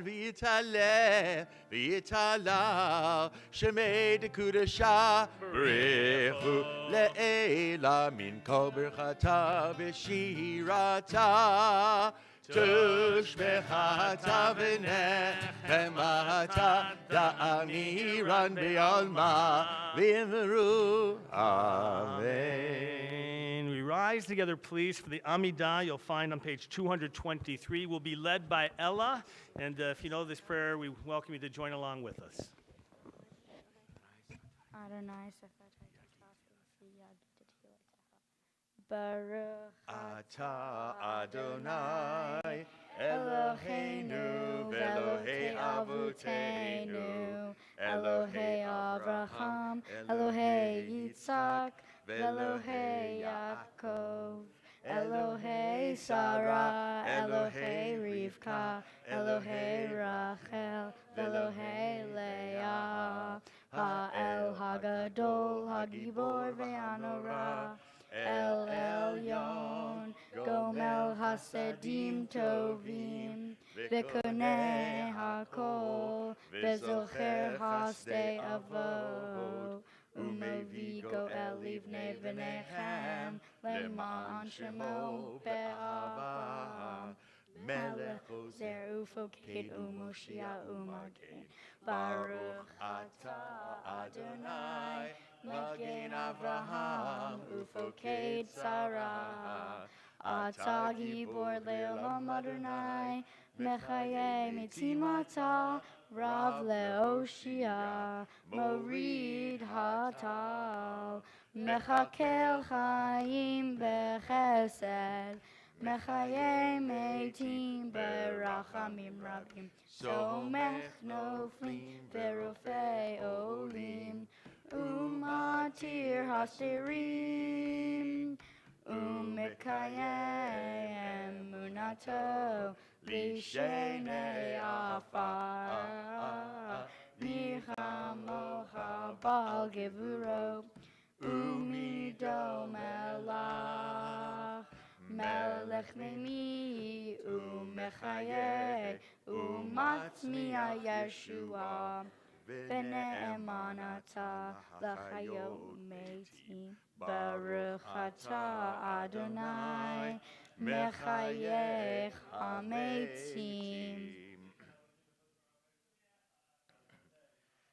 ויתעלה ויתהלל שמי דקודשה ברכו לעילה מן כל ברכתה ושירתה תושבחתה ונחמתה דאמירן בעלמא ואמרו אמן. We rise together, please, for the Amidah you'll find on page 223. We'll be led by Ella, and if you know this prayer, we welcome you to join along with us. Adonai Baruch Ata Adonai Eloheinu ve'Elohei Avotenu Elohei Avraham, Elohei Yitzhak, Elohei Yaakov, Elohei Sarah, Elohei Rivka, Elohei Rachel, Elohei Leah, Ha'el Hagadol, Hagibor ve'Anora, El Elyon, Gomel Hasedim Tovim, V'konei Hakol, V'zocher Hasdei Avot, Umevi Goel Livnei V'nechem, Leman Shemo Be'ava, Melech Ozer Ufokid Umoshia Umagin, Baruch Atah Adonai, Magen Avraham, Ufokid Sarah, Atah Gibor Le'olam Adonai, Mechaye Mitzimata, Rav Le'oshia, Morid Hatal, Mechakel Chaim Bechesed, Mechaye Meitim Berachamim Rabim, Somech Noflim Verofei Olim, Umatir Hasirim, Umekayem Munato, Lishenei Afar, Michamocha Bal Gevuro, Umido Melach, Melech Memi, Umechaye, Umatzmiya Yeshua, Bene'emanata, L'chayo Metim, Baruch Atah Adonai, Mechayech HaMetim.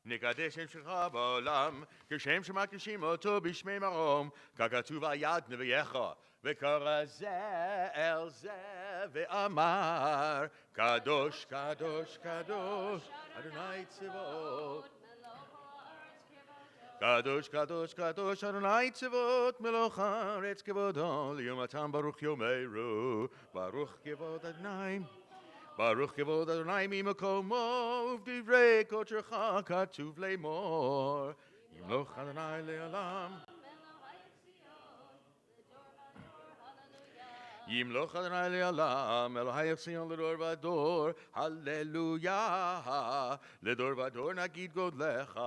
נקדש שם שלך בעולם, כשם שמקדישים אותו בשמי מרום, ככתוב על יד נביאך, וקרא זה אל זה, ואמר, קדוש, קדוש, קדוש, אדוני צבאות. קדוש, קדוש, קדוש, אדוני צבאות, מלוך הארץ כבודו, ליומתם ברוך יאמרו, ברוך כבוד אדוני. ברוך כבוד אדוני ממקומו, ובדברי קודשך כתוב לאמור. ימלוך אדוני לעולם. ימלוך אדוני לעולם, אלוהי ציון לדור ודור, הללויה. לדור ודור נגיד גודלך,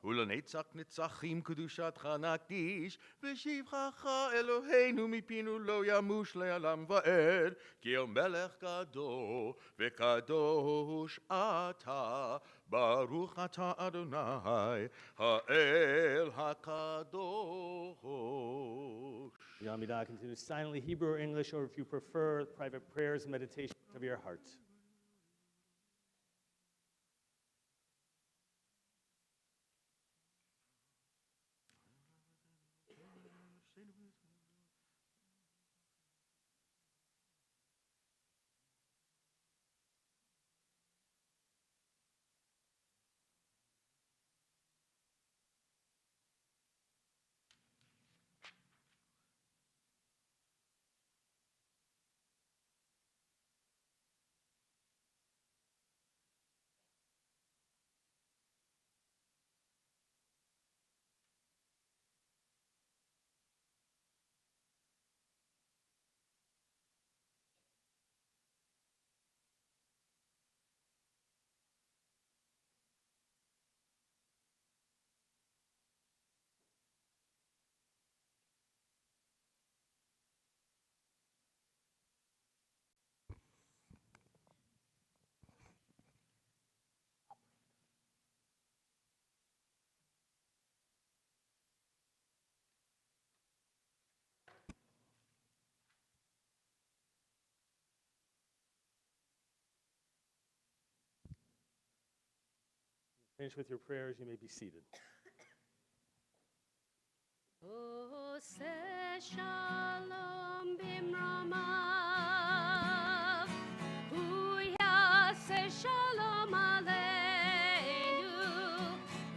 ולנצח נצחים קדושתך נקדיש, ושבחך אלוהינו מפינו לא ימוש לעולם ועד, כי המלך גדול וקדוש אתה, ברוך אתה אדוני, האל הקדוש. The Amidah continues silently, Hebrew or English, or if you prefer, private prayers and meditations of your hearts. Finish with your prayers, you may be seated. עושה שלום במרומיו, הוא יעשה שלום עלינו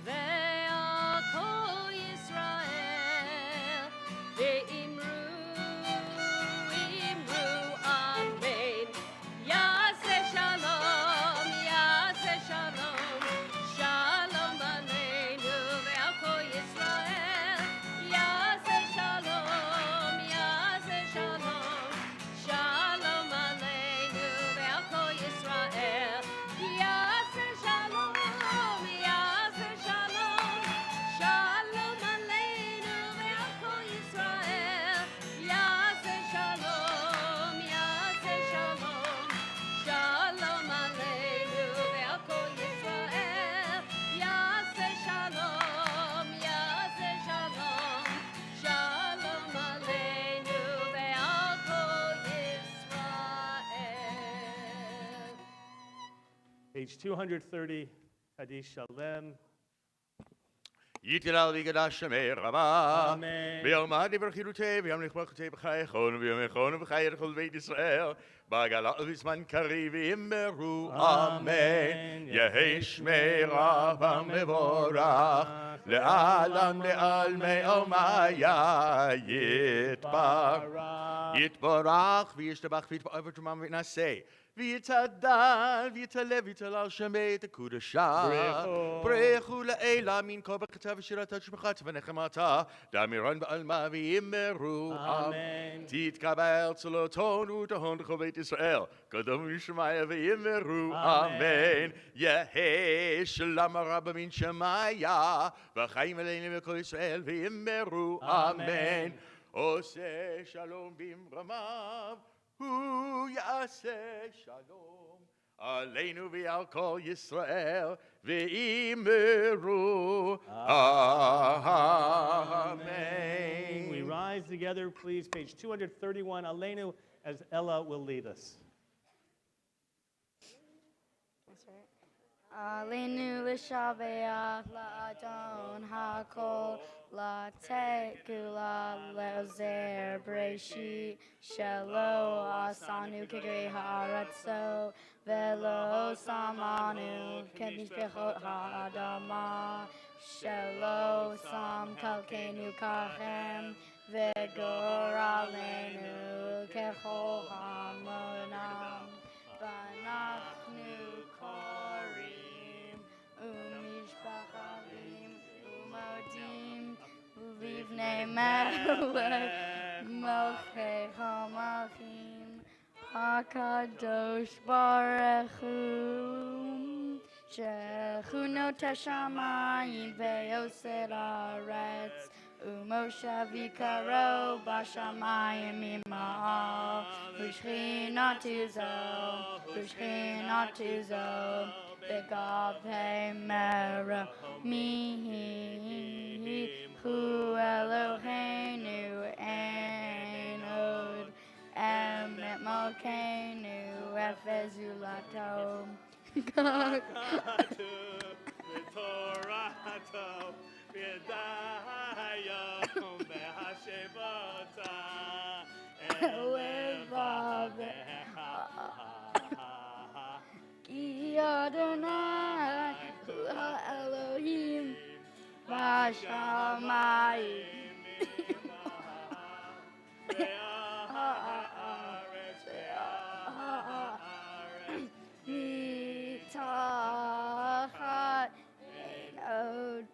ועל כל ישראל, ואמרו אמן. יעשה שלום, יעשה שלום, שלום עלינו ועל כל ישראל. יעשה שלום, יעשה שלום, שלום עלינו ועל כל ישראל. יעשה שלום, יעשה שלום, שלום עלינו ועל כל ישראל. יעשה שלום, יעשה שלום, שלום עלינו ועל כל ישראל. יעשה שלום, יעשה שלום, שלום עלינו ועל כל ישראל. Page 230, Kaddish Shalem. יתגדל ויגדש שמי רבה. אמן. ויאמר דבר חירותי, וימליך ברכתי בחייכון, ויאמרכון ובחיי לכל בית ישראל. בגלה ובזמן קריב ויאמרו אמן. יהי שמי רבה מבורך, לעלם לעלמי אומיה יתברך וישתבח ויתפאר ותרומם ונעשה. ויתהדל ויתעלה ויתהלל שמי תקודשה. ברכו לאלה מן כה בכתב ושירתה שבחת ונחמתה, דמירון בעלמה ויאמרו אמן. תתקבל צלותון ותהון לכל בית ישראל, קדום משמיה ויאמרו אמן. יהי שלום רבה מן שמיה, וחיים עלינו וכל ישראל ויאמרו אמן. עושה שלום במרומיו, הוא יעשה שלום עלינו ועל כל ישראל, ואמרו אמן. We rise together, please. Page 231, Aleinu, as Ella will lead us. Alinu l'shabeach la'adon ha'kol la'tekula le'ozer b'reishit shelo asanu k'grei ha'aratzo velo samanu k'mishpechot ha'adama shelo sam kalkenu kachem v'goralenu k'chol ha'monam ואנחנו קוראים ומשפחים ומודים ובבני מלך מלכי המלכים הקדוש ברוך הוא שכונות השמיים ויוסד הארץ ומושב יקרו בשמיים ממעל ושכינתו זו בגבי מרומי הוא אלוהינו אין עוד אמת מלכנו אפס זולתו בתורתו וידעיום בהשבתה לבבך כי אדוני הוא האלוהים בשמיים והארץ מתחת אין עוד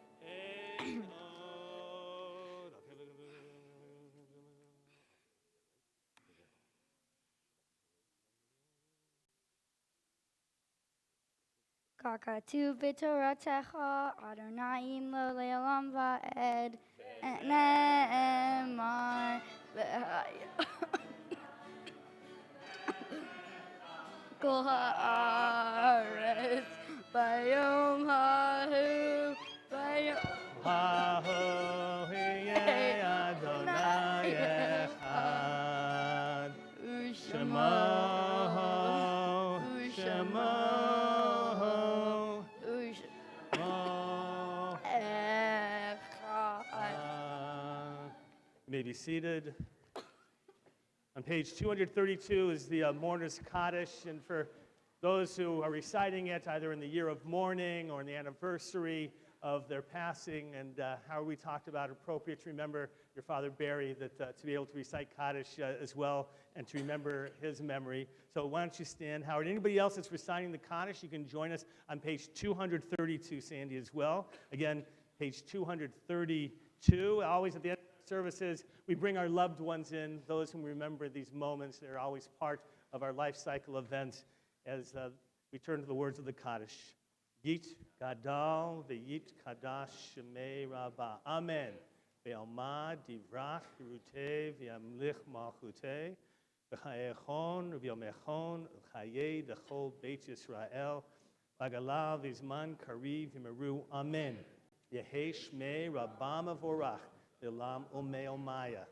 ככתוב בתורתך, אדוני לא לעולם ועד, נאמר כל הארץ ביום ההוא, ההוא יהיה אדוני אחד ושמו You may be seated. On page 232 is the Mourner's Kaddish, and for those who are reciting it either in the year of mourning or in the anniversary of their passing, and how we talked about appropriate to remember your father Barry, that to be able to recite Kaddish as well and to remember his memory. So why don't you stand, Howard? Anybody else that's reciting the Kaddish, you can join us on page 232, Sandy, as well. Again, page 232. Always at the end of services, we bring our loved ones in, those whom remember these moments. They're always part of our life cycle events as we turn to the words of the Kaddish. Yit Gadal v'yit Kadash Shemei Rabbah. Amen. Ve'alma divrach hirutei v'yamlich malchutei v'chayechon v'yomechon v'chayei d'chol Beit Yisrael v'agalav v'zman kariv v'meru. Amen. Yehei Shmei Rabbah Mavorach v'lam umei omaya.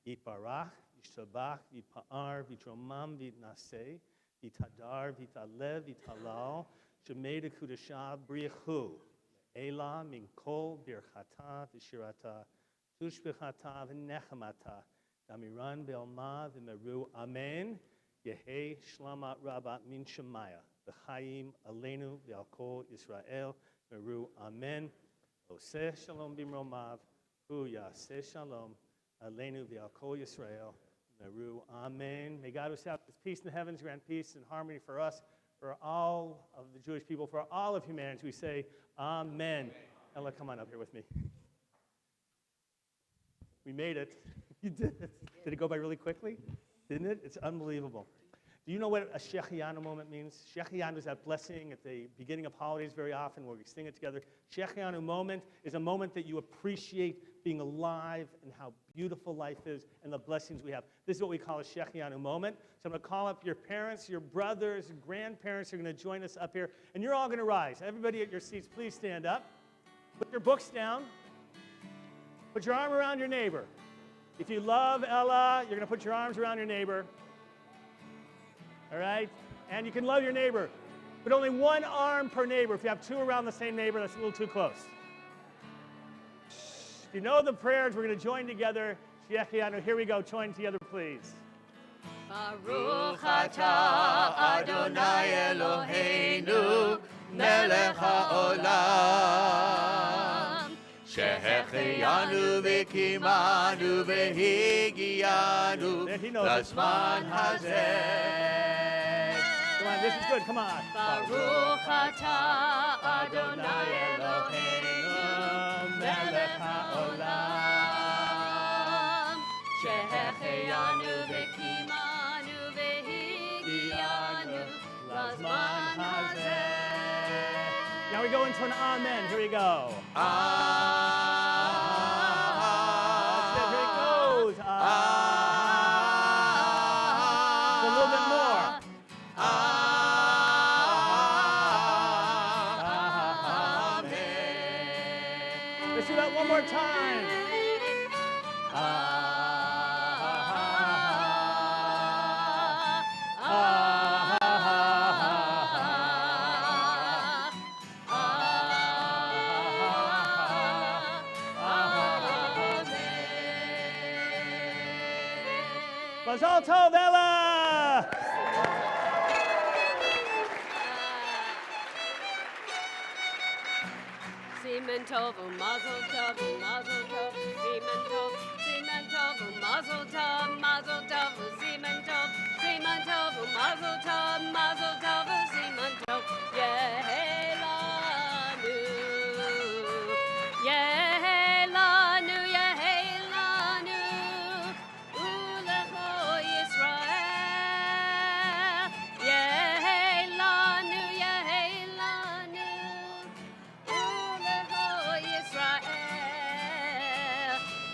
Yitbarach, Yishtabach, Yitpa'ar, Yitromam, Yitnaseh, Yitadar, Yitalev, Yitalal, Shemeda Kudashah, Brichu, Elah, Minkol, Birchata, Vishirata, Tushbechata, V'nechamata, Damiran, Be'alma, V'meru, Amen, Yehei, Shlamat, Rabbat, Min Shemaya, V'chaim, Aleinu, V'alkol, Israel, Meru, Amen, Oseh Shalom Bimromav, Hu Yaseh Shalom, Aleinu v'alkol Yisrael, Meru, Amen. May God establish peace in the heavens, grant peace and harmony for us, for all of the Jewish people, for all of humanity. We say, Amen. Ella, come on up here with me. We made it. You did it. Did it go by really quickly? Didn't it? It's unbelievable. Do you know what a Shechianu moment means? Shechianu is that blessing at the beginning of holidays very often where we sing it together. Shechianu moment is a moment that you appreciate being alive and how beautiful life is and the blessings we have. This is what we call a Shechianu moment. So I'm going to call up your parents, your brothers, grandparents are going to join us up here. And you're all going to rise. Everybody at your seats, please stand up. Put your books down. Put your arm around your neighbor. If you love Ella, you're going to put your arms around your neighbor. All right? And you can love your neighbor, but only one arm per neighbor. If you have two around the same neighbor, that's a little too close. If you know the prayers, we're going to join together. Shechianu, here we go. Join together, please. Baruch atah Adonai Eloheinu melech haolam שהחיינו וקיימנו והגיענו לזמן הזה. Come on, this is good. Come on. Baruch atah Adonai Eloheinu melech haolam שהחיינו וקיימנו והגיענו לזמן הזה. Now we go into an amen. Here we go. That's it. Here it goes. A little bit more. Let's do that one more time. Mazal tov, Ella! Siman tov, mazel tov, mazel tov, siman tov, mazel tov, mazel tov, siman tov, mazel tov, mazel tov, siman tov, yehelanu, yehelanu, yehelanu, ulecho Yisrael, yehelanu, yehelanu. Ulecho Yisrael,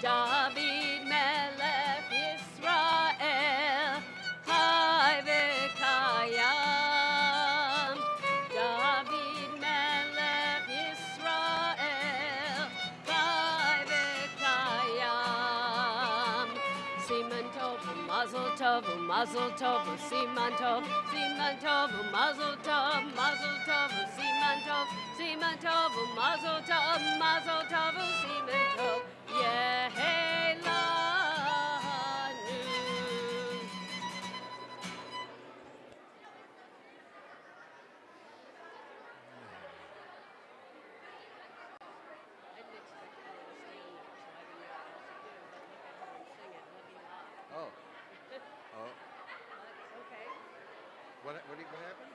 David Melech Yisrael, Chai v'kayam. David Melech Yisrael, Chai v'kayam. Siman tov, mazel tov, mazel tov, siman tov, mazel tov, siman tov, mazel tov, siman tov, yehelanu. Oh. Oh. Okay. What happened?